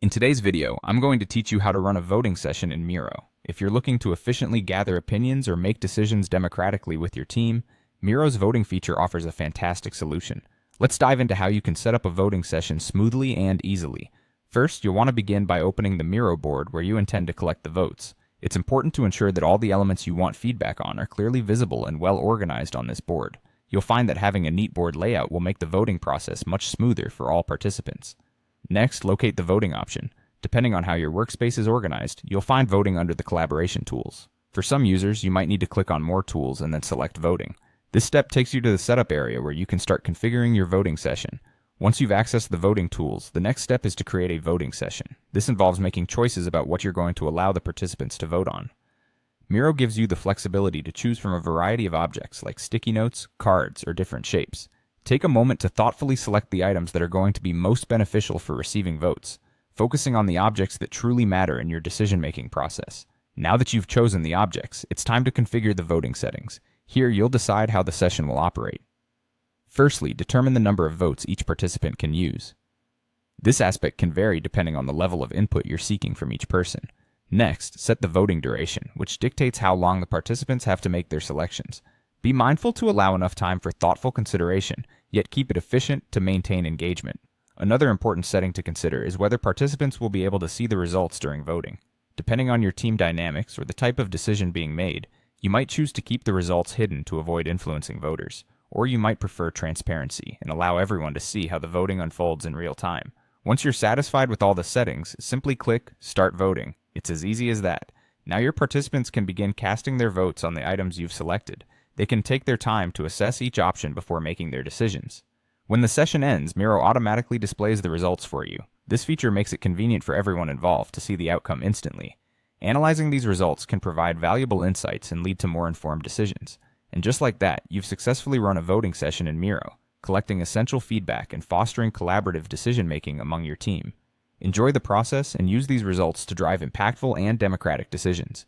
In today's video, I'm going to teach you how to run a voting session in Miro. If you're looking to efficiently gather opinions or make decisions democratically with your team, Miro's voting feature offers a fantastic solution. Let's dive into how you can set up a voting session smoothly and easily. First, you'll want to begin by opening the Miro board where you intend to collect the votes. It's important to ensure that all the elements you want feedback on are clearly visible and well organized on this board. You'll find that having a neat board layout will make the voting process much smoother for all participants. Next, locate the voting option. Depending on how your workspace is organized, you'll find voting under the collaboration tools. For some users, you might need to click on more tools and then select voting. This step takes you to the setup area where you can start configuring your voting session. Once you've accessed the voting tools, the next step is to create a voting session. This involves making choices about what you're going to allow the participants to vote on. Miro gives you the flexibility to choose from a variety of objects like sticky notes, cards, or different shapes. Take a moment to thoughtfully select the items that are going to be most beneficial for receiving votes, focusing on the objects that truly matter in your decision-making process. Now that you've chosen the objects, it's time to configure the voting settings. Here, you'll decide how the session will operate. Firstly, determine the number of votes each participant can use. This aspect can vary depending on the level of input you're seeking from each person. Next, set the voting duration, which dictates how long the participants have to make their selections. Be mindful to allow enough time for thoughtful consideration, yet keep it efficient to maintain engagement. Another important setting to consider is whether participants will be able to see the results during voting. Depending on your team dynamics or the type of decision being made, you might choose to keep the results hidden to avoid influencing voters, or you might prefer transparency and allow everyone to see how the voting unfolds in real time. Once you're satisfied with all the settings, simply click Start Voting. It's as easy as that. Now your participants can begin casting their votes on the items you've selected. They can take their time to assess each option before making their decisions. When the session ends, Miro automatically displays the results for you. This feature makes it convenient for everyone involved to see the outcome instantly. Analyzing these results can provide valuable insights and lead to more informed decisions. And just like that, you've successfully run a voting session in Miro, collecting essential feedback and fostering collaborative decision-making among your team. Enjoy the process and use these results to drive impactful and democratic decisions.